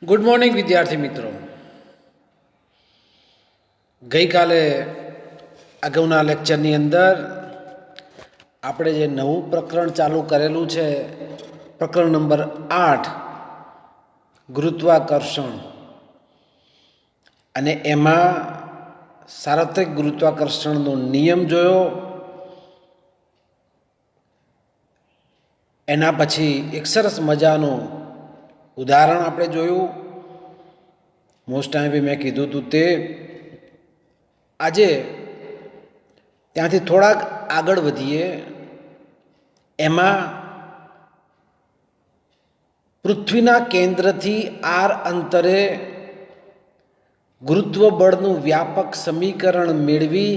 Good morning વિદ્યાર્થી મિત્રો. ગઈકાલે અગાઉના લેક્ચરની અંદર આપણે જે નવું પ્રકરણ ચાલુ કરેલું છે, પ્રકરણ નંબર 8 ગુરુત્વાકર્ષણ, અને એમાં સાર્વત્રિક ગુરુત્વાકર્ષણનો નિયમ જોયો. એના પછી એક સરસ મજાનું ઉદાહરણ આપણે જોયું. મોસ્ટ ટાઈમ બી મેં કીધું હતું તે આજે ત્યાંથી થોડાક આગળ વધીએ. એમાં પૃથ્વીના કેન્દ્રથી આર અંતરે ગુરુત્વ બળનું વ્યાપક સમીકરણ મેળવી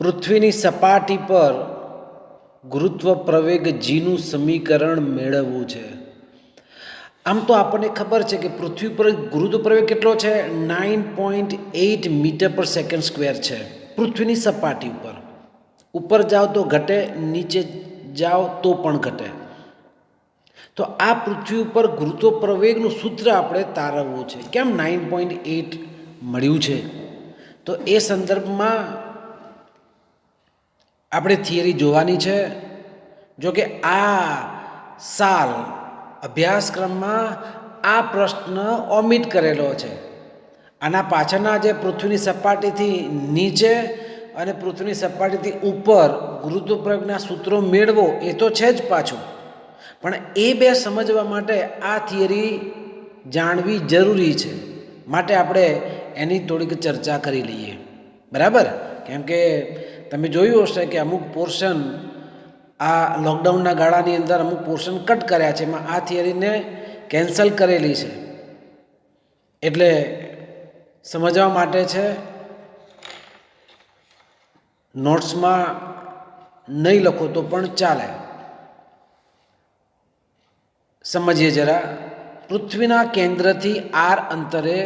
પૃથ્વીની સપાટી પર ગુરુત્વ પ્રવેગ જીનું સમીકરણ મેળવવું છે. આમ તો આપણને ખબર છે કે પૃથ્વી પર ગુરુત્વ પ્રવેગ કેટલો છે? 9.8 મીટર પર સેકન્ડ સ્ક્વેર છે પૃથ્વીની સપાટી ઉપર. ઉપર જાઓ તો ઘટે, નીચે જાઓ તો પણ ઘટે. તો આ પૃથ્વી ઉપર ગુરુત્વ પ્રવેગનું સૂત્ર આપણે તારવવું છે. કેમ 9.8 મળ્યું છે? તો એ સંદર્ભમાં આપણે થિયરી જોવાની છે. જો કે આ સાલ અભ્યાસક્રમમાં આ પ્રશ્ન ઓમિટ કરેલો છે. આના પાછળના જે પૃથ્વીની સપાટીથી નીચે અને પૃથ્વીની સપાટીથી ઉપર ગુરુત્વ પ્રવેગના સૂત્રો મેળવો એ તો છે જ પાછું, પણ એ બે સમજવા માટે આ થિયરી જાણવી જરૂરી છે. માટે આપણે એની થોડીક ચર્ચા કરી લઈએ, બરાબર? કેમ કે તમે જોયું હશે કે અમુક પોર્શન આ લોકડાઉનના ગાળાની અંદર અમુક પોર્શન કટ કર્યા છે, એમાં આ થિયરીને કેન્સલ કરેલી છે. એટલે સમજવા માટે છે. નોટ્સમાં નહીં લખો તો પણ ચાલે. સમજીએ જરા. પૃથ્વીના કેન્દ્રથી આર અંતરે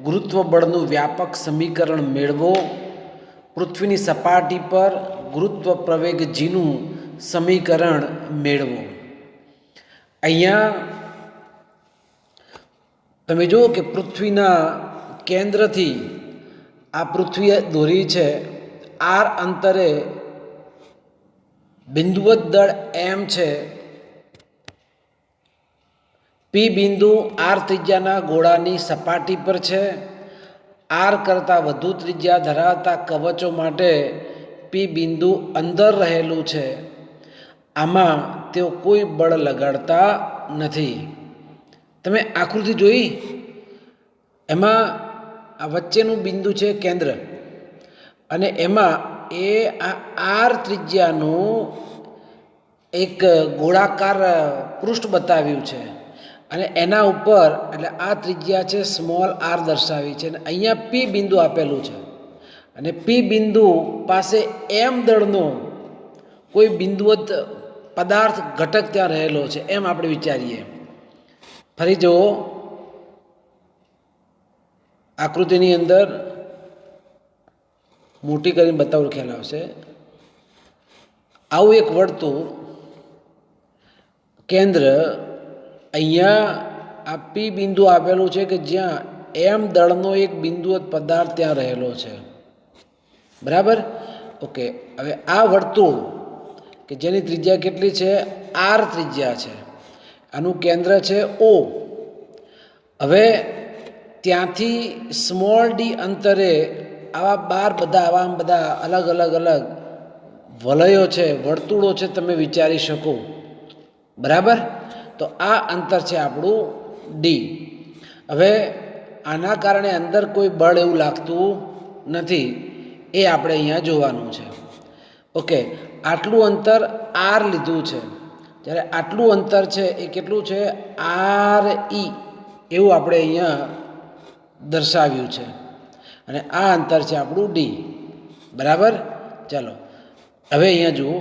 ગુરુત્વ બળનું વ્યાપક સમીકરણ મેળવો પૃથ્વીની સપાટી પર ગુરુત્વ પ્રવેગ જીનું સમીકરણ મેળવો. અહીંયા તમે જુઓ કે પૃથ્વીના કેન્દ્રથી આ પૃથ્વી દોરી છે, આર અંતરે બિંદુવત દળ એમ છે. પી બિંદુ આર ત્રિજ્યાના ગોળાની સપાટી પર છે. આર કરતાં વધુ ત્રિજ્યા ધરાવતા કવચો માટે પી બિંદુ અંદર રહેલું છે. આમાં તેઓ કોઈ બળ લગાડતા નથી. તમે આકૃતિ જોઈ? એમાં આ વચ્ચેનું બિંદુ છે કેન્દ્ર, અને એમાં એ આ આર ત્રિજ્યાનું એક ગોળાકાર પૃષ્ઠ બતાવ્યું છે, અને એના ઉપર એટલે આ ત્રિજ્યા છે સ્મોલ આર દર્શાવી છે, અને અહીંયા પી બિંદુ આપેલું છે, અને પી બિંદુ પાસે એમ દળનો કોઈ બિંદુવત પદાર્થ ઘટક ત્યાં રહેલો છે એમ આપણે વિચારીએ. ફરી જુઓ આકૃતિની અંદર, મોટી કરીને બતાવું ખ્યાલ આવશે. આવું એક વર્તુળ, કેન્દ્ર, અહીંયા આ પી બિંદુ આપેલું છે કે જ્યાં એમ દળનો એક બિંદુવત પદાર્થ ત્યાં રહેલો છે, બરાબર? ઓકે. હવે આ વર્તુળ કે જેની ત્રિજ્યા કેટલી છે? આર ત્રિજ્યા છે. આનું કેન્દ્ર છે ઓ. હવે ત્યાંથી સ્મોલ ડી અંતરે આવા બધા અલગ અલગ વલયો છે, વર્તુળો છે, તમે વિચારી શકો, બરાબર? તો આ અંતર છે આપણું ડી. હવે આના કારણે અંદર કોઈ બળ એવું લાગતું નથી, એ આપણે અહીંયા જોવાનું છે. ઓકે. આટલું અંતર આર લીધું છે, જ્યારે આટલું અંતર છે એ કેટલું છે? આર ઈ, એવું આપણે અહીંયા દર્શાવ્યું છે, અને આ અંતર છે આપણું ડી, બરાબર? ચાલો હવે અહીંયા જુઓ.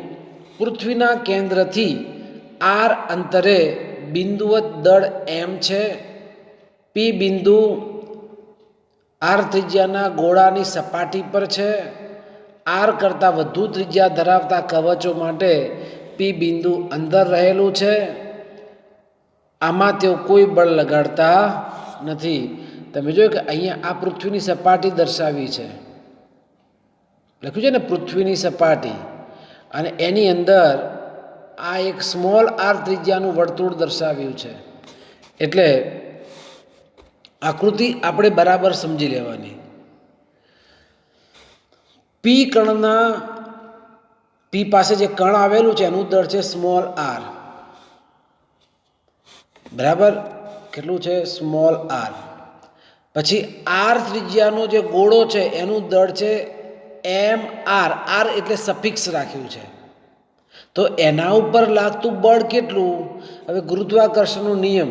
પૃથ્વીના કેન્દ્રથી આર અંતરે બિંદુવત દળ એમ છે. પી બિંદુ આર ત્રિજ્યાના ગોળાની સપાટી પર છે. આર કરતાં વધુ ત્રિજ્યા ધરાવતા કવચો માટે પી બિંદુ અંદર રહેલું છે. આમાં તેઓ કોઈ બળ લગાડતા નથી. તમે જોયું કે અહીંયા આ પૃથ્વીની સપાટી દર્શાવી છે, લખ્યું છે ને પૃથ્વીની સપાટી, અને એની અંદર આ એક સ્મોલ આર ત્રિજ્યાનું વર્તુળ દર્શાવ્યું છે. એટલે આકૃતિ આપણે બરાબર સમજી લેવાની. પી કણના પી પાસે જે કણ આવેલું છે એનું દળ છે સ્મોલ આર. બરાબર, કેટલું છે? Small R. પછી આર ત્રિજ્યાનો જે ગોળો છે એનું દળ છે એમ આર. આર એટલે સફિક્સ રાખ્યું છે. તો એના ઉપર લાગતું બળ કેટલું? હવે ગુરુત્વાકર્ષણનો નિયમ,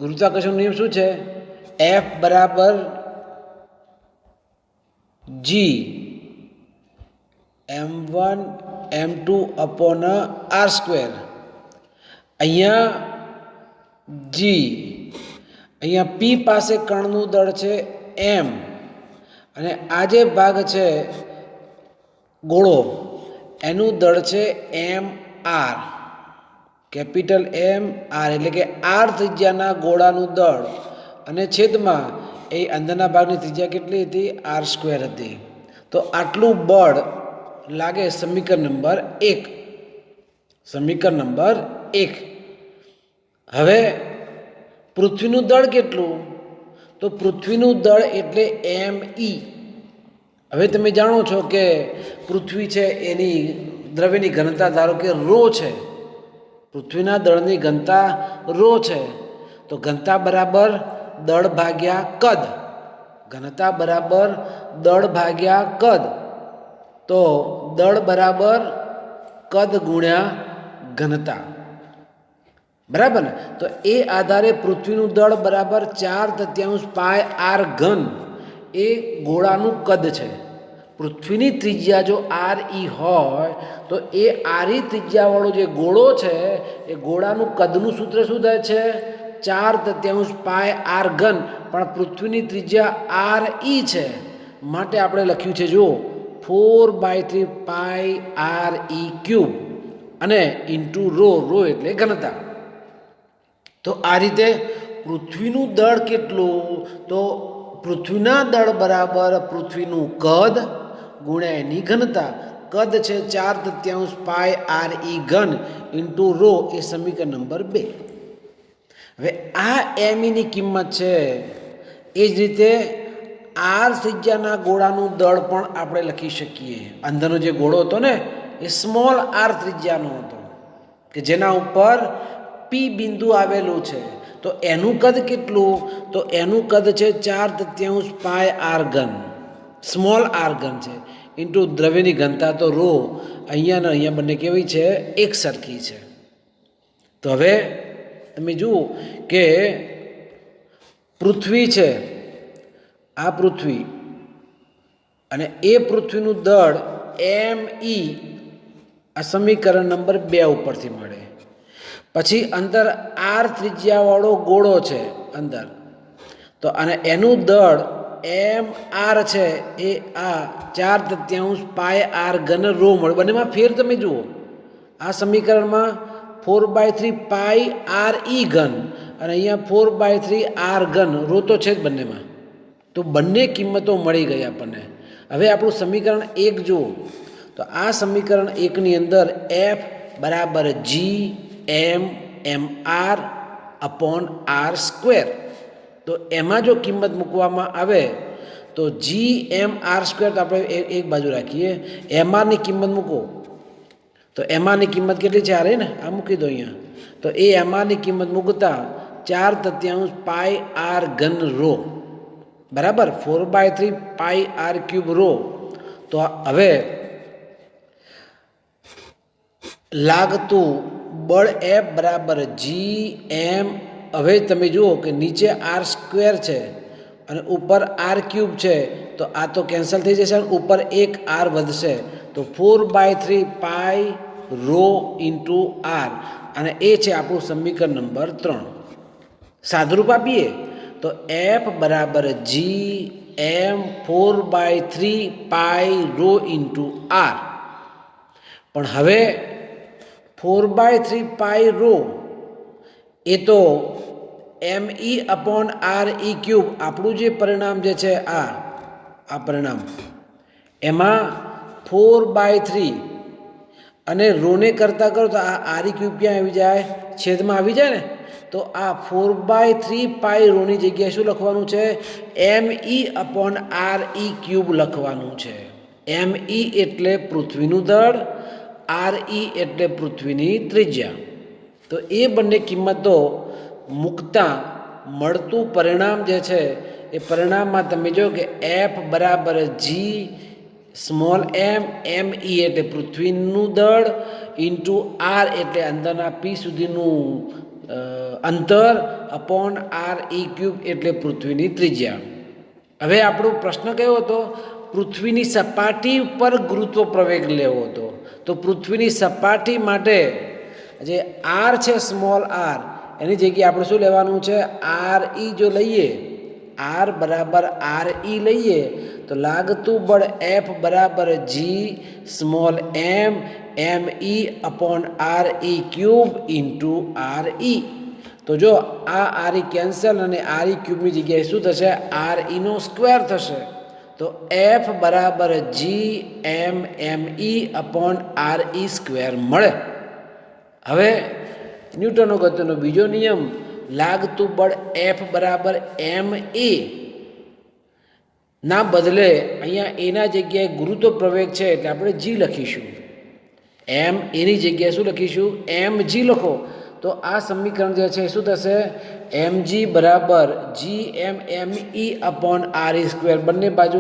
ગુરુત્વાકર્ષણનો નિયમ શું છે? એફ બરાબર જી m1 m2 upon R square. અહીંયા જી, અહીંયા પી પાસે કણનું દળ છે એમ, અને આ જે ભાગ છે ગોળો એનું દળ છે M R, capital M R, એટલે કે આર ત્રિજ્યાના ગોળાનું દળ, અને છેદમાં એ અંદરના ભાગની ત્રિજ્યા કેટલી હતી? આર સ્ક્વેર હતી. તો આટલું બળ લાગે સમીકરણ નંબર 1. સમીકરણ નંબર 1. હવે પૃથ્વીનું દળ કેટલું? તો પૃથ્વીનું દળ એટલે એમ ઈ. હવે તમે જાણો છો કે પૃથ્વી છે એની દ્રવ્યની ઘનતા ધારો કે રો છે, પૃથ્વીના દળની ઘનતા રો છે. તો ઘનતા બરાબર દળ ભાગ્યા કદ, ઘનતા બરાબર દળ ભાગ્યા કદ. તો દળ બરાબર કદ ગુણ્યા ઘનતા, બરાબર ને? તો એ આધારે પૃથ્વીનું દળ બરાબર 4/3 પાય આર ઘન એ ગોળાનું કદ છે. પૃથ્વીની ત્રિજ્યા જો આર ઈ હોય તો એ આર ઈ ત્રિજ્યાવાળો જે ગોળો છે એ ગોળાનું કદનું સૂત્ર શું થાય છે? 4/3 પાય આર ઘન. પણ પૃથ્વીની ત્રિજ્યા આર ઈ છે, માટે આપણે લખ્યું છે જો 4/3 પાય આર ઈ ક્યુબ અને ઇન્ટુ રો. રો એટલે ઘનતા. તો આ રીતે પૃથ્વીનું દળ કેટલું? તો પૃથ્વીના દળ બરાબર પૃથ્વીનું કદ ગુણ્યા એની ઘનતા. કદ છે 4/3 પાય આર ઈ ઘન ઇન્ટુ રો, એ સમીકરણ નંબર 2. હવે આ એમ ઈની કિંમત છે. એ જ રીતે આર ત્રિજ્યાના ગોળાનું દળ પણ આપણે લખી શકીએ. અંદરનો જે ગોળો હતો ને એ સ્મોલ આર ત્રિજ્યાનો હતો, કે જેના ઉપર પી બિંદુ આવેલું છે. તો એનું કદ કેટલું? તો એનું કદ છે 4/3 પાય આર ઘન, સ્મોલ આર ઘન છે, ઇન્ટુ દ્રવ્યની ઘનતા તો રો. અહીંયા ને અહીંયા બંને કેવી છે? એક સરખી છે. તો હવે તમે જુઓ કે પૃથ્વી છે, આ પૃથ્વી, અને એ પૃથ્વીનું દળ એમ ઈ આ સમીકરણ નંબર 2 ઉપરથી મળે. પછી અંદર આર ત્રિજ્યાવાળો ગોળો છે અંદર, તો અને એનું દળ એમ આર છે એ આ 4/3 પાય આર ઘન રો મળે. બંનેમાં ફેર તમે જુઓ, આ સમીકરણમાં 4/3 પાય આર ઈ ઘન અને અહીંયા 4/3 આર ઘન. રો તો છે જ બંનેમાં, તો બંને કિંમતો મળી ગઈ આપણને. હવે આપણું સમીકરણ 1 જુઓ, તો આ સમીકરણ 1ની અંદર એફ બરાબર G M M R upon R square. તો એમાં જો કિંમત મૂકવામાં આવે તો જી એમ આર સ્ક્વેર, તો આપણે એક બાજુ રાખીએ, એમ આરની કિંમત મૂકો તો એમ આરની કિંમત કેટલી છે? આ રહી ને, આ મૂકી દો અહીંયા. તો એ એમ આરની કિંમત મૂકતા 4/3 પાય આર ઘન રો બરાબર 4/3 પાઈ આર ક્યુબ રો. તો હવે લાગતું બળ એફ બરાબર જી એમ. હવે તમે જુઓ કે નીચે આર સ્ક્વેર છે અને ઉપર આર ક્યુબ છે, તો આ તો કેન્સલ થઈ જશે અને ઉપર એક આર વધશે. તો 4/3 પાઈ રો ઇન્ટુ આર, અને એ છે આપણું સમીકરણ નંબર 3. સાદુરૂપ આપીએ તો એફ બરાબર જી એમ 4/3 પાઈ રો ઇન્ટુ આર. પણ હવે 4/3 પાઈ રો એ તો ME/RE³ આપણું જે પરિણામ જે છે આ પરિણામ એમાં 4/3 અને રોને કરતાં કરો તો આ RE³ ક્યાં આવી જાય? છેદમાં આવી જાય ને. તો આ 4/3 પાઈ રોની જગ્યાએ શું લખવાનું છે? ME/RE³ લખવાનું છે. ME એટલે પૃથ્વીનું દળ, RE એટલે પૃથ્વીની ત્રિજ્યા. તો એ બંને કિંમતો મૂકતા મળતું પરિણામ જે છે એ પરિણામમાં તમે જો કે F બરાબર G સ્મોલ m, ME એટલે પૃથ્વીનું દળ ઇન્ટુ R એટલે અંદરના P સુધીનું અંતર અપોન RE³ એટલે પૃથ્વીની ત્રિજ્યા. હવે આપણો પ્રશ્ન કયો હતો? પૃથ્વીની સપાટી ઉપર ગુરુત્વ પ્રવેગ લેવો હતો. તો પૃથ્વીની સપાટી માટે જે R છે સ્મોલ r એની જગ્યાએ આપણે શું લેવાનું છે? RE જો લઈએ, R બરાબર RE લઈએ તો લાગતું બળ F બરાબર G small m ME/RE³ into RE. તો જો આ RE કેન્સલ અને RE³ જગ્યાએ શું થશે? RE નો સ્ક્વેર થશે. તો F બરાબર G ME/RE² મળે. હવે ન્યૂટનનો ગતિનો બીજો નિયમ, લાગતું બળ F બરાબર ma ના બદલે અહીંયા એના જગ્યાએ ગુરુત્વ પ્રવેગ છે એટલે આપણે G લખીશું. એની જગ્યાએ શું લખીશું? mg લખો. તો આ સમીકરણ જે છે શું થશે? mg બરાબર GMME/RE². બંને બાજુ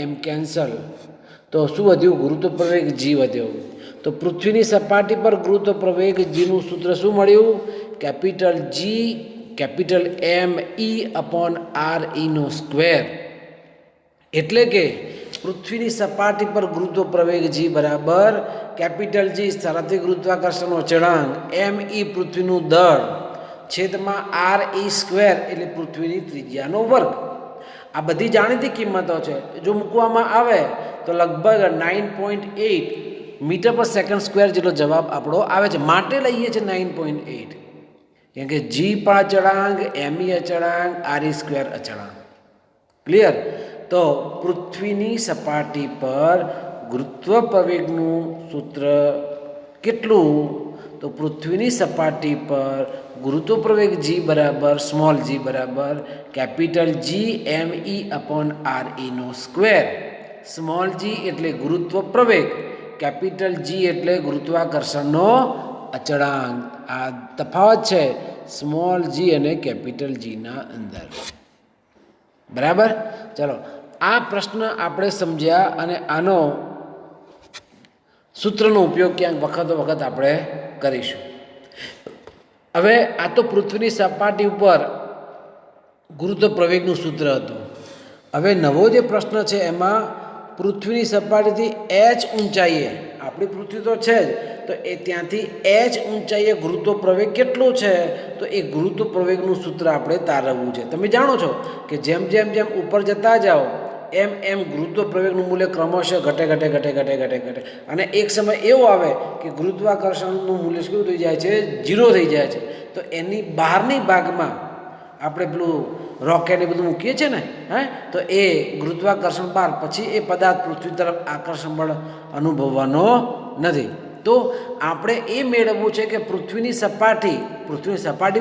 m કેન્સલ. તો શું વધ્યું? ગુરુત્વ પ્રવેગ G વધ્યો. તો પૃથ્વીની સપાટી પર ગુરુત્વ પ્રવેગ Gનું સૂત્ર શું મળ્યું? Capital G capital ME/RE². એટલે કે પૃથ્વીની સપાટી પર ગુરુત્વ પ્રવેગ G બરાબર કેપિટલ G સ્થાનાંતરિત ગુરુત્વાકર્ષણનો અચળાંક, ME પૃથ્વીનું દળ છેદમાં RE² એટલે પૃથ્વીની ત્રિજ્યાનો વર્ગ. આ બધી જાણીતી કિંમતો છે. જો મૂકવામાં આવે તો લગભગ 9.8 મીટર પર સેકન્ડ સ્ક્વેર જેટલો જવાબ આપણો આવે છે. માટે લઈએ છીએ 9.8, કેમ કે G પણ અચળાંક, ME અચળાંક, RE² અચળાંક. ક્લિયર? તો પૃથ્વીની સપાટી પર ગુરુત્વ પ્રવેગનું સૂત્ર કેટલું? તો પૃથ્વીની સપાટી પર ગુરુત્વ પ્રવેગ G બરાબર સ્મોલ g બરાબર capital G ME/RE². Small g એટલે ગુરુત્વ પ્રવેગ, કેપિટલ G એટલે ગુરુત્વાકર્ષણનો અચળાંક. આ તફાવત છે સ્મોલ g અને કેપિટલ G ના અંદર. બરાબર? ચલો, આ પ્રશ્ન આપણે સમજ્યા અને આનો સૂત્રનો ઉપયોગ ક્યાંક વખત આપણે કરીશું. હવે આ તો પૃથ્વીની સપાટી ઉપર ગુરુત્વ પ્રવેગનું સૂત્ર હતું. હવે નવો જે પ્રશ્ન છે એમાં પૃથ્વીની સપાટીથી h ઊંચાઈએ, આપણી પૃથ્વી તો છે જ, તો એ ત્યાંથી h ઊંચાઈએ ગુરુત્વ પ્રવેગ કેટલો છે? તો એ ગુરુત્વ પ્રવેગનું સૂત્ર આપણે તારવવું છે. તમે જાણો છો કે જેમ જેમ જેમ ઉપર જતા જાઓ એમ ગુરુત્વ પ્રવેગનું મૂલ્ય ક્રમશઃ ઘટે અને એક સમય એવો આવે કે ગુરુત્વાકર્ષણનું મૂલ્ય શું થઈ જાય છે? 0 થઈ જાય છે. તો એની બહારની ભાગમાં આપણે પેલું રોકેટ એ બધું મૂકીએ છીએ ને, તો એ ગુરુત્વાકર્ષણ બહાર, પછી એ પદાર્થ પૃથ્વી તરફ આકર્ષણ બળ અનુભવવાનો નથી. તો આપણે એ મેળવવું છે કે પૃથ્વીની સપાટી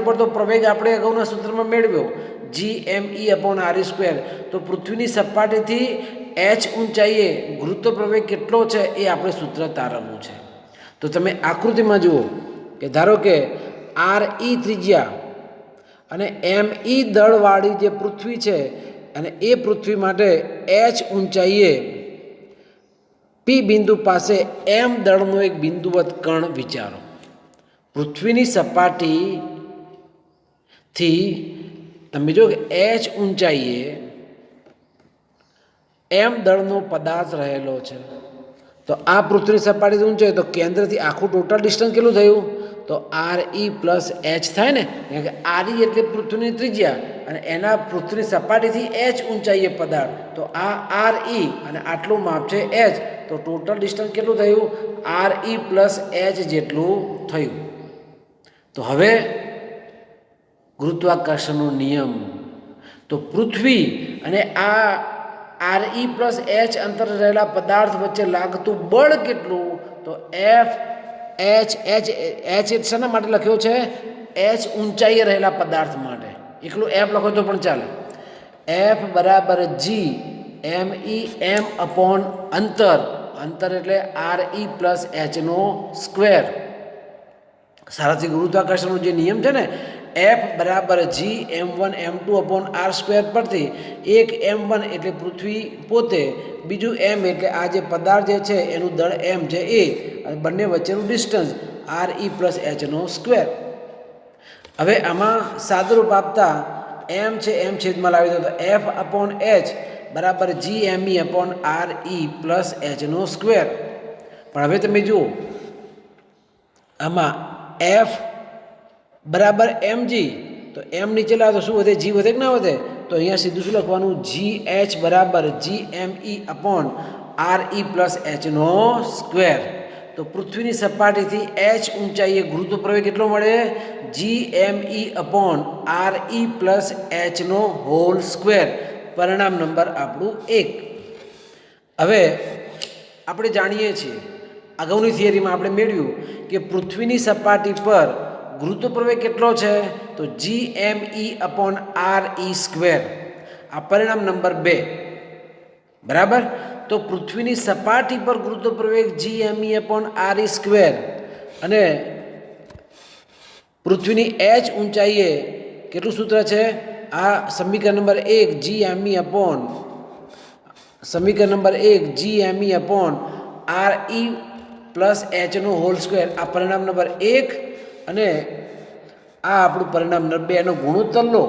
પર તો પ્રવેગ આપણે અગાઉના સૂત્રમાં મેળવ્યો GME/RE². તો પૃથ્વીની સપાટીથી h ઊંચાઈએ ગુરુત્વ પ્રવેગ કેટલો છે એ આપણે સૂત્ર તારવવું છે. તો તમે આકૃતિમાં જુઓ કે ધારો કે RE ત્રિજ્યા અને ME દળવાળી જે પૃથ્વી છે અને એ પૃથ્વી માટે h ઊંચાઈએ P બિંદુ પાસે M દળનો એક બિંદુવત કણ વિચારો. પૃથ્વીની સપાટીથી તમે જો કે h ઊંચાઈએ M દળનો પદાર્થ રહેલો છે. તો આ પૃથ્વીની સપાટીથી ઊંચાઈ, તો કેન્દ્રથી આખું ટોટલ ડિસ્ટન્સ કેટલું થયું? તો RE પ્લસ h થાય ને, કારણ કે RE એટલે પૃથ્વીની ત્રિજ્યા અને એના પૃથ્વીની સપાટીથી h ઊંચાઈએ પદાર્થ, તો આ RE અને આટલું માપ છે h, તો ટોટલ ડિસ્ટન્સ કેટલું થયું? RE પ્લસ h જેટલું થયું. તો હવે ગુરુત્વાકર્ષણનો નિયમ. તો પૃથ્વી અને આ RE પ્લસ H અંતર રહેલા પદાર્થ વચ્ચે લાગતું બળ કેટલું? તો H શેના માટે લખ્યો છે? H ઊંચાઈએ રહેલા પદાર્થ માટે. એકલું F લખો તો પણ ચાલે. F બરાબર G M અપોન અંતર એટલે RE પ્લસ Hનો સ્ક્વેર. સારાથી ગુરુત્વાકર્ષણનો જે નિયમ છે ને, F બરાબર G M1 M2 upon R square પરથી એક M1 એટલે પૃથ્વી પોતે, બીજું M એટલે આ જે પદાર્થ જે છે એનું દળ M છે એ, અને બંને વચ્ચેનું ડિસ્ટન્સ RE પ્લસ Hનો સ્ક્વેર. હવે આમાં સાદુરૂપ આપતા M છે M છેદમાં લાવી દો તો F અપોન H બરાબર GME અપોન RE પ્લસ Hનો સ્ક્વેર. પણ હવે તમે જુઓ આમાં F બરાબર mg, તો m નીચે લાવો તો શું વધે? g વધે કે ના વધે? તો અહીંયા સીધું શું લખવાનું? gh બરાબર gme અપોન RE પ્લસ Hનો સ્ક્વેર. તો પૃથ્વીની સપાટીથી H ઊંચાઈએ ગુરુત્વ પ્રવેગ કેટલો મળે? GME અપોન RE પ્લસ Hનો હોલ સ્ક્વેર. પરિણામ નંબર આપણું 1. હવે આપણે જાણીએ છીએ અગાઉની થિયરીમાં આપણે મેળવ્યું કે પૃથ્વીની સપાટી પર ગુરુત્વ પ્રવેગ કેટલો છે? તો GME અપોન RE સ્ક્વેર. આ પરિણામ નંબર 2. બરાબર. તો પૃથ્વીની સપાટી પર ગુરુત્વ પ્રવેગ GME અપોન RE સ્ક્વેર અને પૃથ્વીની H ઊંચાઈએ કેટલું સૂત્ર છે? આ સમીકરણ number 1 GME upon RE plus Hનો હોલ સ્ક્વેર. આ પરિણામ નંબર 1 અને આ આપણું પરિણામ નંબર 2. એનો ગુણોત્તર લો.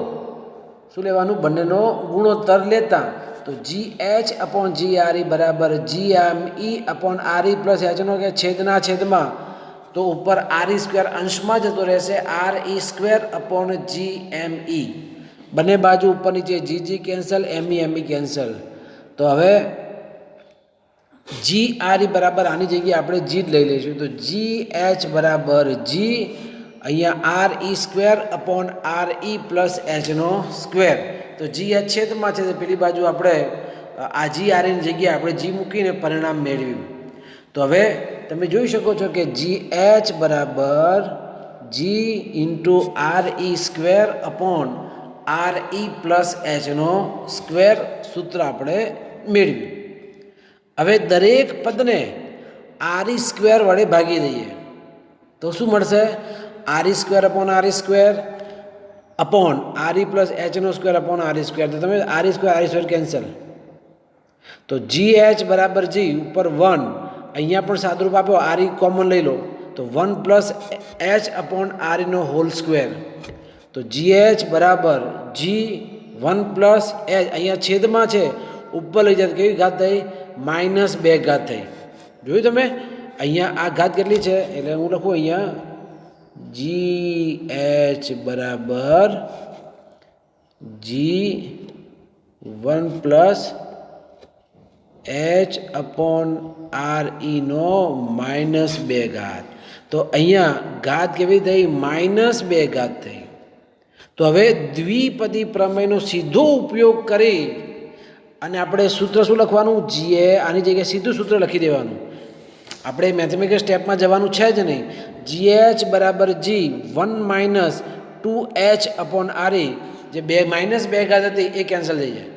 શું લેવાનું? બંનેનો ગુણોત્તર લેતા તો GH અપોન GRE બરાબર GME અપોન RE પ્લસ Hનો કે છેદમાં તો ઉપર RE સ્ક્વેર અંશમાં જતો રહેશે, RE સ્ક્વેર અપોન GME. બંને બાજુ ઉપર નીચે GG કેન્સલ, ME કેન્સલ. તો હવે GRE બરાબર આની જગ્યાએ આપણે G જ લઈ લઈશું. તો GH બરાબર G અહીંયા RE square upon RE plus Hનો સ્ક્વેર. તો GH છેદમાં છે, પેલી બાજુ આપણે આ GREની જગ્યાએ આપણે G મૂકીને પરિણામ મેળવ્યું. તો હવે તમે જોઈ શકો છો કે GH બરાબર G into RE square upon RE plus Hનો સ્ક્વેર સૂત્ર આપણે મેળવ્યું. હવે દરેક પદને RE સ્ક્વેર વડે ભાગી દઈએ તો શું મળશે? RE square upon RE square upon RE plus Hનો સ્ક્વેર અપોન RE સ્ક્વેર. તો તમે RE સ્ક્વેર કેન્સલ. તો GH બરાબર G ઉપર 1, અહીંયા પણ સાદુરૂપ આપ્યો, RE કોમન લઈ લો તો 1 પ્લસ H અપોન REનો હોલ સ્ક્વેર. તો GH બરાબર G 1 પ્લસ H, અહીંયા છેદમાં છે, ઉપર લઈ જાય કેવી ઘાત થઈ? -2 ઘાત થઈ. જોયું તમે? અહીંયા આ ઘાત કેટલી છે? એટલે હું લખું અહીંયા GH બરાબર G 1 પ્લસ H અપોન REનો -2 ઘાત. તો અહીંયા ઘાત કેવી થઈ? -2 ઘાત થઈ. તો હવે દ્વિપદી પ્રમેયનો સીધો ઉપયોગ કરી અને આપણે સૂત્ર શું લખવાનું? આની જગ્યાએ સીધું સૂત્ર લખી દેવાનું. આપણે મેથેમેટિકલ સ્ટેપમાં જવાનું છે જ નહીં. GH બરાબર G 1 minus 2H upon RE. જે -2 ઘાત હતી એ કેન્સલ થઈ જાય.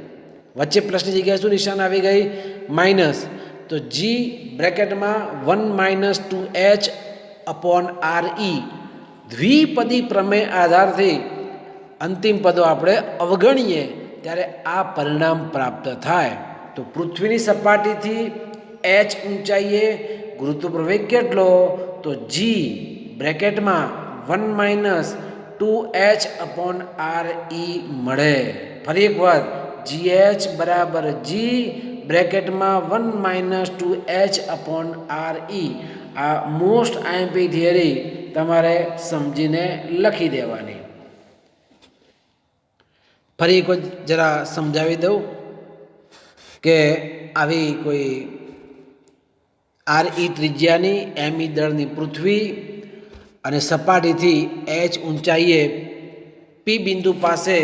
વચ્ચે પ્લસની જગ્યાએ શું નિશાન આવી ગઈ? માઇનસ. તો G બ્રેકેટમાં 1 minus 2H upon RE. દ્વિપદી પ્રમેય આધારથી અંતિમ પદો આપણે અવગણીએ ત્યારે આ પરિણામ પ્રાપ્ત થાય. તો પૃથ્વીની સપાટીથી H ઊંચાઈએ ગુરુત્વ પ્રવેગ કેટલો? તો G બ્રેકેટમાં 1 minus 2H upon RE મળે. ફરી એકવાર GH બરાબર G બ્રેકેટમાં 1 minus 2H upon RE. આ મોસ્ટ IMP થિયરી તમારે સમજીને લખી દેવાની. ફરી એક જરા સમજાવી દઉં કે આવી કોઈ RE ત્રિજ્યાની ME દળની પૃથ્વી અને સપાટીથી H ઊંચાઈએ P પી બિંદુ પાસે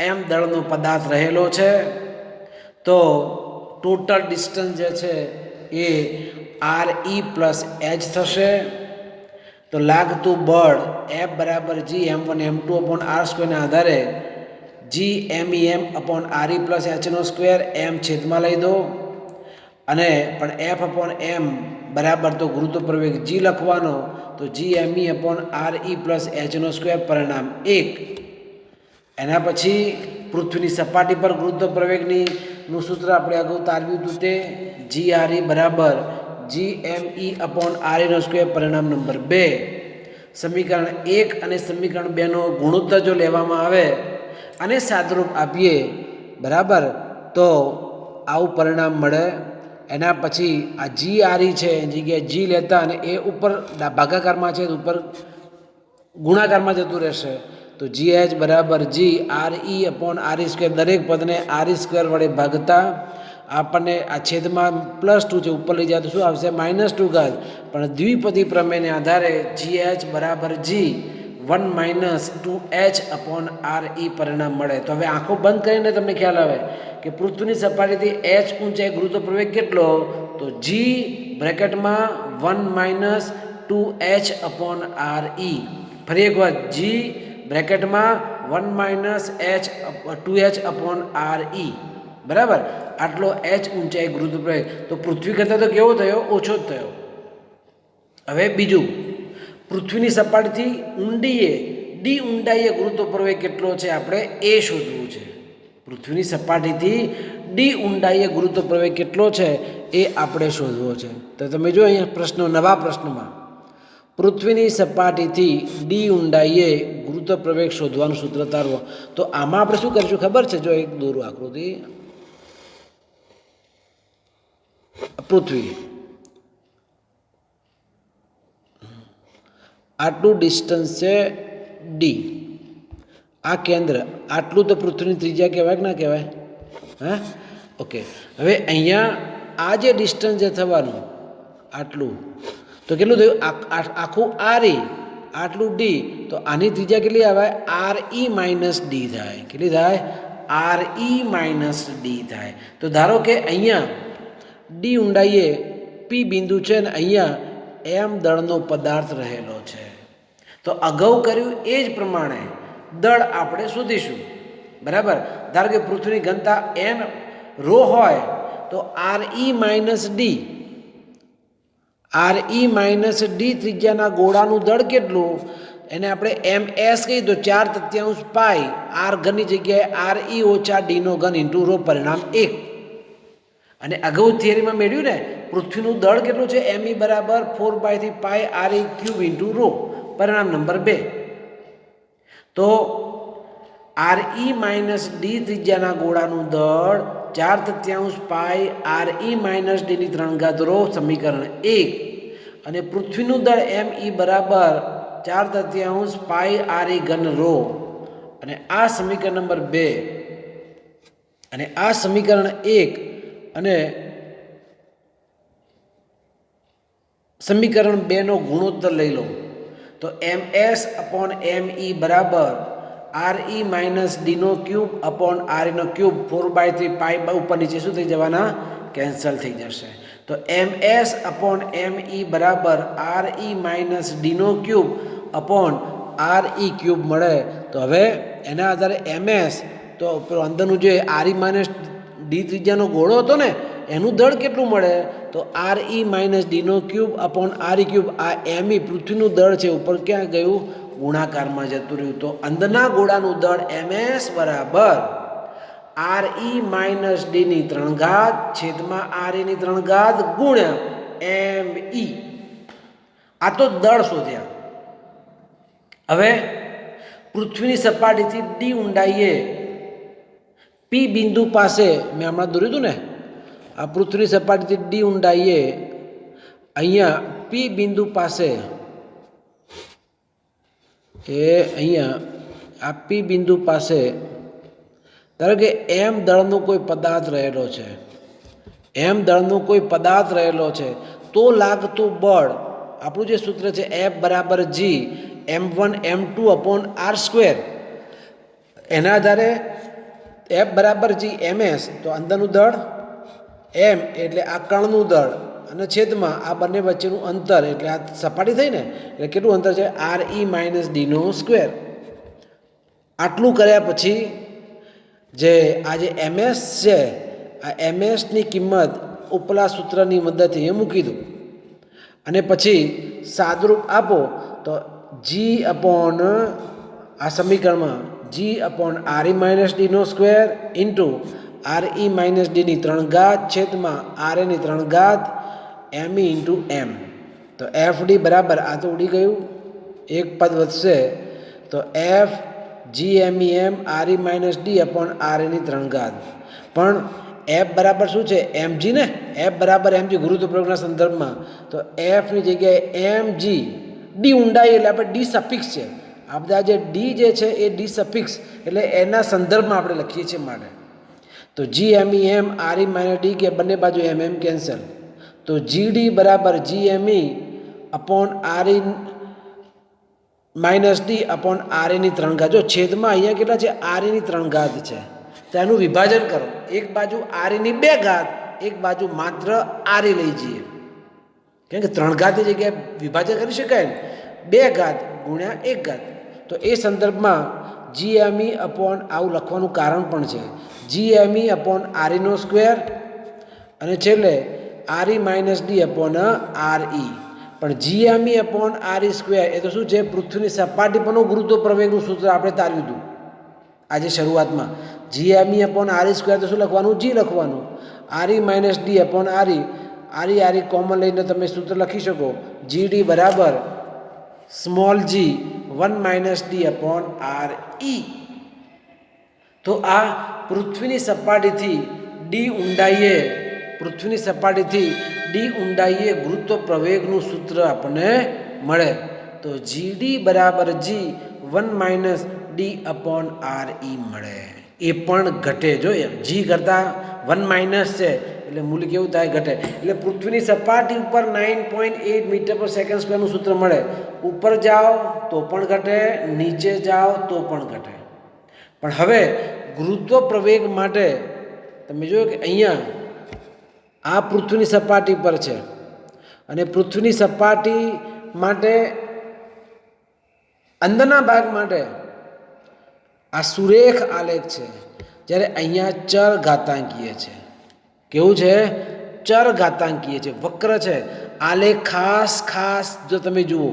એમ દળનો પદાર્થ રહેલો છે તો ટોટલ ડિસ્ટન્સ જે છે એ આર ઈ પ્લસ એચ થશે. તો લાગતું બળ એફ બરાબર જી M1 M2/r² આધારે G MEM upon RE plus એચનો સ્ક્વેર એમ છેદમાં લઈ દો અને પણ F/m બરાબર તો ગુરુત્વ પ્રવેગ જી લખવાનો તો GME અપોન RE પ્લસ એચનો સ્ક્વેર પરિણામ 1. એના પછી પૃથ્વીની સપાટી પર ગુરુત્વ પ્રવેગની નું સૂત્ર આપણે અગાઉ તારવ્યું હતું તે GRE બરાબર GME અપોન REનો સ્ક્વેર પરિણામ નંબર 2. સમીકરણ 1 અને સમીકરણ 2નો ગુણોત્તર જો લેવામાં આવે અને સાદરૂપ આપીએ બરાબર તો આવું પરિણામ મળે. એના પછી આ GRE છે એની જગ્યાએ જી લેતા અને એ ઉપર ભાગાકારમાં છે ઉપર ગુણાકારમાં જતું રહેશે તો GH બરાબર જી RE અપોન RE². દરેક પદને RE² વડે ભાગતા આપણને આ છેદમાં +2 છે ઉપર લઈ જાય તો શું આવશે -2 ઘાત. પણ દ્વિપદી પ્રમેયને આધારે GH બરાબર જી 1 - 2H અપોન RE પરિણામ મળે. તો હવે આંખો બંધ કરીને તમને ખ્યાલ આવે કે પૃથ્વીની સપાટીથી H ઊંચાઈ ગુરુત્વ પ્રવેગ કેટલો તો જી બ્રેકેટમાં 1 - 2H અપોન RE. ફરી એકવાર જી બ્રેકેટમાં 1 - 2H અપોન RE બરાબર. આટલો H ઊંચાઈ ગુરુત્વ પ્રવેગ તો પૃથ્વી કરતાં તો કેવો થયો ઓછો જ થયો. હવે બીજું પૃથ્વીની સપાટીથી ઊંડીએ ડી ઊંડાઈએ ગુરુત્વ પ્રવેગ કેટલો છે આપણે એ શોધવું છે. પૃથ્વીની સપાટીથી ડી ઊંડાઈએ ગુરુત્વ પ્રવેગ કેટલો છે એ આપણે શોધવો છે. તો તમે જો અહીંયા પ્રશ્નો નવા પ્રશ્નમાં પૃથ્વીની સપાટીથી ડી ઊંડાઈએ ગુરુત્વ પ્રવેગ શોધવાનું સૂત્ર તારવો. તો આમાં આપણે શું કરીશું ખબર છે? જો એક દોરું આકૃતિ. પૃથ્વી આટલું ડિસ્ટન્સ છે ડી, આ કેન્દ્ર આટલું તો પૃથ્વીની ત્રિજ્યા કહેવાય કે ના કહેવાય? હા ઓકે. હવે અહીંયા આ જે ડિસ્ટન્સ જે થવાનું આટલું તો કેટલું થયું આખું RE આટલું ડી તો આની ત્રિજ્યા કેટલી આવે RE - ડી થાય. કેટલી થાય? RE - ડી થાય. તો ધારો કે અહીંયા ડી ઊંડાઈએ પી બિંદુ છે ને અહીંયા એમ દળનો પદાર્થ રહેલો છે. તો અગાઉ કર્યું એ જ પ્રમાણે દળ આપણે શોધીશું બરાબર. ધારો કે પૃથ્વીની ઘનતા n રો હોય તો RE - ડી ત્રિજ્યાના ગોળાનું દળ કેટલું એને આપણે MS કહીએ તો 4/3 પાઈ r ઘનની જગ્યાએ RE - ડીનો ઘન ઇન્ટુ રો પરિણામ 1. અને અગાઉ થિયરીમાં મેળવ્યું ને પૃથ્વીનું દળ કેટલું છે ME બરાબર 4/3 પાઈ RE³ ઇન્ટુ રો પરિણામ નંબર 2. તો RE - ડી ત્રિજ્યાના ગોળાનું દળ 4/3 પાઈ RE - ડીની 3 ઘાત રો સમીકરણ 1 અને પૃથ્વીનું દળ ME બરાબર 4/3 પાઈ RE ઘન રો અને આ સમીકરણ નંબર 2 અને આ સમીકરણ 1 અને સમીકરણ 2 નો ગુણોત્તર લઈ લો તો MS/ME બરાબર RE - ડીનો ક્યુબ અપોન REનો ક્યુબ 4/3 પાઈ ઉપર નીચે શું થઈ જવાના કેન્સલ થઈ જશે. તો MS/ME બરાબર RE - ડીનો ક્યુબ અપોન RE³ મળે. તો હવે એના આધારે MS તો અંદરનું જે RE - ડી ત્રિજ્યાનો ગોળો હતો ને એનું દળ કેટલું મળે તો RE - ડીનો ક્યુબ અપોન RE³. આ ME પૃથ્વીનું દળ છે ઉપર ક્યાં ગયું ગુણાકારમાં જતું રહ્યું. તો અંદરના ગોળાનું દળ MS બરાબર RE - ડીની 3 ઘાત છેદમાં REની 3 ઘાત ગુણ્યા ME. આ તો દળ શોધ્યા. હવે પૃથ્વીની સપાટીથી ડી ઊંડાઈએ પી બિંદુ પાસે મેં હમણાં દોર્યું હતું ને આ પૃથ્વીની સપાટીથી ડી ઊંડાઈએ અહીંયા પી બિંદુ પાસે અહીંયા આ પી બિંદુ પાસે ધારો કે એમ દળનો કોઈ પદાર્થ રહેલો છે તો લાગતું બળ આપણું જે સૂત્ર છે F બરાબર G M1 M2/r². એના આધારે એફ બરાબર જી એમ એસ, તો અંદરનું દળ એમ એટલે આ કણનું દળ અને છેદમાં આ બંને વચ્ચેનું અંતર એટલે આ સપાટી થઈ ને, એટલે કેટલું અંતર છે આર ઈ માઇનસ ડીનો સ્ક્વેર. આટલું કર્યા પછી જે આ જે એમએસ છે, આ એમએસની કિંમત ઉપલા સૂત્રની મદદથી એ મૂકી દો અને પછી સાદરૂપ આપો તો જી અપોન આ સમીકરણમાં G upon R E minus ડીનો square into R E minus ડીની 3 ઘાત છેદમાં આર એની 3 ઘાત એમ ઈ ઇન્ટુ એમ. તો એફ ડી બરાબર આ તો ઉડી ગયું, એક પદ વધશે તો F G M E M R E minus D upon R એની 3 ઘાત. પણ એફ બરાબર શું છે એમ જી ને, એફ બરાબર એમ જી ગુરુત્વ પ્રયોગના સંદર્ભમાં, તો એફની જગ્યાએ એમ જી ડી ઊંડાઈ એટલે આપણે ડી સફિક્સ છે, આ બધા જે ડી જે છે એ ડી સફિક્સ એટલે એના સંદર્ભમાં આપણે લખીએ છીએ માટે. તો G M E M R E minus D કે બંને બાજુ એમ એમ કેન્સલ, તો જી ડી બરાબર G M E upon R E minus D upon R એની 3 ઘાત. જો છેદમાં અહીંયા કેટલા છે આર એની 3 ઘાત છે, તો એનું વિભાજન કરો, એક બાજુ આર એની 2 ઘાત, એક બાજુ માત્ર આર એ લઈ જઈએ, કેમ કે 3 ઘાતની જગ્યાએ વિભાજન કરી શકાય ને, 2 ઘાત ગુણ્યા 1 ઘાત. તો એ સંદર્ભમાં જી એમ ઈ અપોન આવું લખવાનું કારણ પણ છે, G M E upon R ઈનો સ્ક્વેર અને છેલ્લે R E minus D upon R E. પણ G M E upon R E square એ તો શું છે, પૃથ્વીની સપાટી પરનું ગુરુત્વ પ્રવેગનું સૂત્ર આપણે તાર્યું હતું આજે શરૂઆતમાં. G M E upon R E square તો શું લખવાનું, જી લખવાનું, R E minus D upon R E, R E common લઈને તમે સૂત્ર લખી શકો, જી ડી બરાબર small G 1 minus D upon R E. તો આ પૃથ્વીની સપાટીથી ડી ઊંડાઈએ, પૃથ્વીની સપાટીથી ડી ઊંડાઈએ ગુરુત્વ પ્રવેગનું સૂત્ર આપણને મળે. તો જી ડી બરાબર G 1 minus D upon R E મળે. એ પણ ઘટે, જો જી કરતાં 1 માઇનસ છે એટલે મૂલ્ય કેવું થાય, ઘટે. એટલે પૃથ્વીની સપાટી ઉપર 9.8 મીટર પર સેકન્ડ સ્ક્વેરનું સૂત્ર મળે, ઉપર જાઓ તો પણ ઘટે, નીચે જાઓ તો પણ ઘટે. પણ હવે ગુરુત્વ પ્રવેગ માટે તમે જોયો કે અહીંયા આ પૃથ્વીની સપાટી પર છે અને પૃથ્વીની સપાટી માટે અંદરના ભાગ માટે આ સુરેખ આલેખ છે, જ્યારે અહીંયા ચર ઘાતાંકીય છે. કેવું છે, ચર ઘાતાંકીય છે, વક્ર છે. આલેખ ખાસ ખાસ જો તમે જુઓ,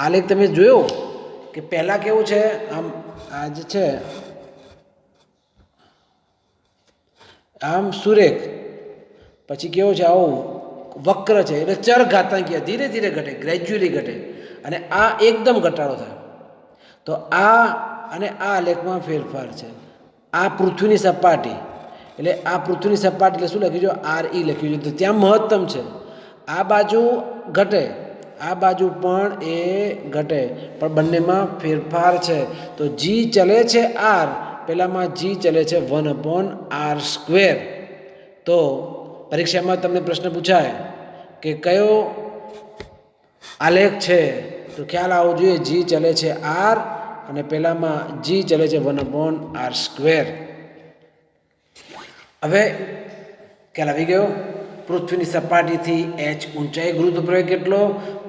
આલેખ તમે જોયો કે પહેલાં કેવું છે, આમ આ જે છે આમ સુરેખ, પછી કેવો છે આવો વક્ર છે, એટલે ચર ઘાતાંકીય ધીરે ધીરે ઘટે, ગ્રેજ્યુઅલી ઘટે, અને આ એકદમ ઘટાડો થાય. તો આ અને આ આલેખમાં ફેરફાર છે. આ પૃથ્વીની સપાટી એટલે આ પૃથ્વીની સપાટી એટલે શું લખ્યું છે, આર ઈ લખ્યું છે, તો ત્યાં મહત્તમ છે. આ બાજુ ઘટે, આ બાજુ પણ એ ઘટે, પણ બંનેમાં ફેરફાર છે. તો જી ચલે છે આર, પહેલાંમાં જી ચલે છે 1 અપોન આર સ્ક્વેર. તો પરીક્ષામાં તમને પ્રશ્ન પૂછાય કે કયો આલેખ છે, તો ખ્યાલ આવવો જોઈએ જી ચલે છે આર અને પહેલાંમાં જી ચલે છે 1 અપોન આર સ્ક્વેર. હવે ખ્યાલ આવી ગયો. પૃથ્વીની સપાટીથી એચ ઊંચાઈ ગુરુત્વ પ્રવેગ કેટલો,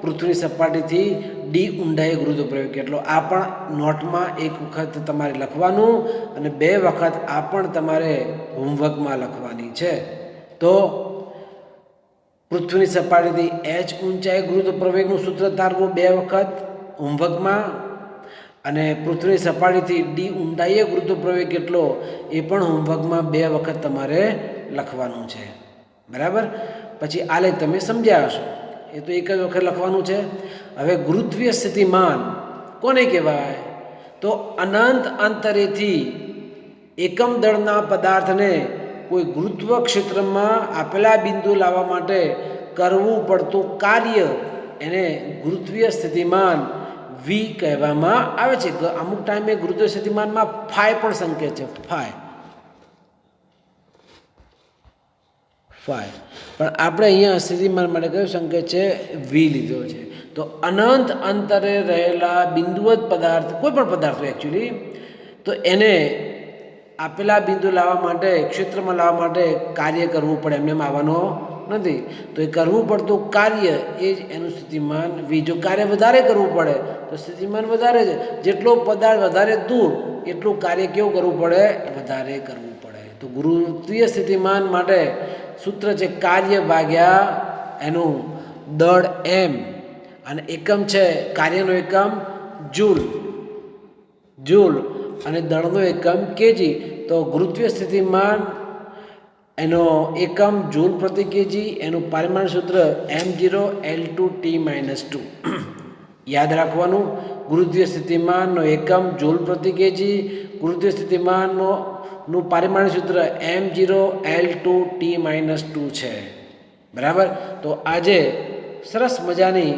પૃથ્વીની સપાટીથી ડી ઊંડાઈ ગુરુત્વ પ્રવેગ કેટલો, આ પણ નોટમાં એક વખત તમારે લખવાનું અને 2 વખત આ પણ તમારે હોમવર્કમાં લખવાની છે. તો પૃથ્વીની સપાટીથી એચ ઊંચાઈ ગુરુત્વ પ્રવેગનું સૂત્ર તારવું 2 વખત હોમવર્કમાં, અને પૃથ્વીની સપાટીથી ડી ઊંડાઈએ ગુરુત્વ પ્રવેગ કેટલો એ પણ હોમવર્કમાં 2 વખત તમારે લખવાનું છે. બરાબર. પછી આલેખ તમે સમજ્યા હશો, એ તો એક જ વખત લખવાનું છે. હવે ગુરુત્વીય સ્થિતિમાન કોને કહેવાય, તો અનંત અંતરેથી એકમ દળના પદાર્થને કોઈ ગુરુત્વ ક્ષેત્રમાં આપેલા બિંદુ લાવવા માટે કરવું પડતું કાર્ય એને ગુરુત્વીય સ્થિતિમાન વી કહેવામાં આવે છે. અમુક ટાઈમે ગુરુત્વીય સ્થિતિમાનમાં ફાઈ પણ સંકેત છે, ફાઈ. પણ આપણે અહીંયા સ્થિતિમાન માટે કયો સંકેત છે, વી લીધો છે. તો અનંત અંતરે રહેલા બિંદુવત પદાર્થ, કોઈ પણ પદાર્થ એકચ્યુઅલી, તો એને આપેલા બિંદુ લાવવા માટે ક્ષેત્રમાં લાવવા માટે કાર્ય કરવું પડે, એમને આવવાનો નથી. તો એ કરવું પડતું કાર્ય એ જ એનું સ્થિતિમાન વી. જો કાર્ય વધારે કરવું પડે તો સ્થિતિમાન વધારે છે. જેટલો પદાર્થ વધારે દૂર એટલું કાર્ય કેવું કરવું પડે? વધારે કરવું પડે. તો ગુરુત્વીય સ્થિતિમાન માટે સૂત્ર છે કાર્ય ભાગ્યા એનું દળ એમ, અને એકમ છે કાર્યનો એકમ જૂલ, અને દળનો એકમ કેજી. તો ગુરુત્વીય સ્થિતિમાન એનો એકમ જૂલ પ્રતિ કેજી, એનું પારિમાણિક સૂત્ર m0L2T-2. યાદ રાખવાનું, ગુરુત્વીય સ્થિતિમાનનો એકમ જૂલ પ્રતિ કેજી, ગુરુત્વીય સ્થિતિમાનનું પારિમાણિક સૂત્ર m0L2T-2 છે. બરાબર. તો આજે સરસ મજાની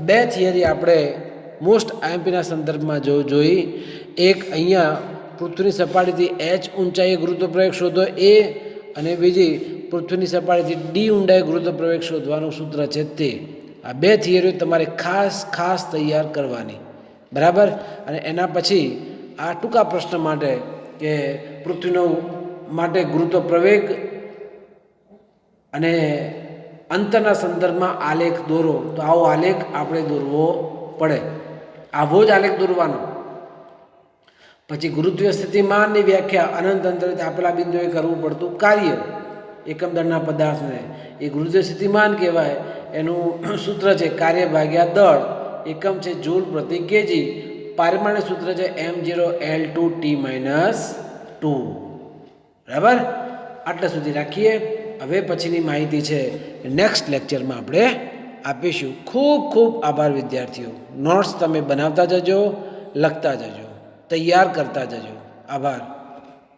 બે થિયરી આપણે મોસ્ટ આઈએમપીના સંદર્ભમાં જોઈ. એક અહીંયા પૃથ્વીની સપાટીથી h ઊંચાઈએ ગુરુત્વ પ્રવેગ શોધો એ, અને બીજી પૃથ્વીની સપાટીથી ડી ઊંડાઈ ગુરુત્વ પ્રવેગ શોધવાનું સૂત્ર છે તે. આ બે થિયરીઓ તમારે ખાસ તૈયાર કરવાની. બરાબર. અને એના પછી આ ટૂંકા પ્રશ્ન માટે કે પૃથ્વીનો માટે ગુરુત્વ પ્રવેગ અને અંતરના સંદર્ભમાં આલેખ દોરો. તો આવો આલેખ આપણે દોરવો પડે, આવો જ આલેખ દોરવાનો. પછી ગુરુત્વીય સ્થિતિમાનની વ્યાખ્યા અનંત અંતરે આપેલા બિંદુએ કરવું પડતું કાર્ય એકમ દળના પદાર્થને એ ગુરુત્વીય સ્થિતિમાન કહેવાય. એનું સૂત્ર છે કાર્ય ભાગ્યા દળ, એકમ છે જૂલ પ્રતિ કેજી, પારિમાણિક સૂત્ર છે m0L2T-2. બરાબર. આટલા સુધી રાખીએ. હવે પછીની માહિતી છે નેક્સ્ટ લેક્ચરમાં આપણે આપીશું. ખૂબ આભાર વિદ્યાર્થીઓ. નોટ્સ તમે બનાવતા જજો, લખતા જજો, તૈયાર કરતા જજો. આભાર.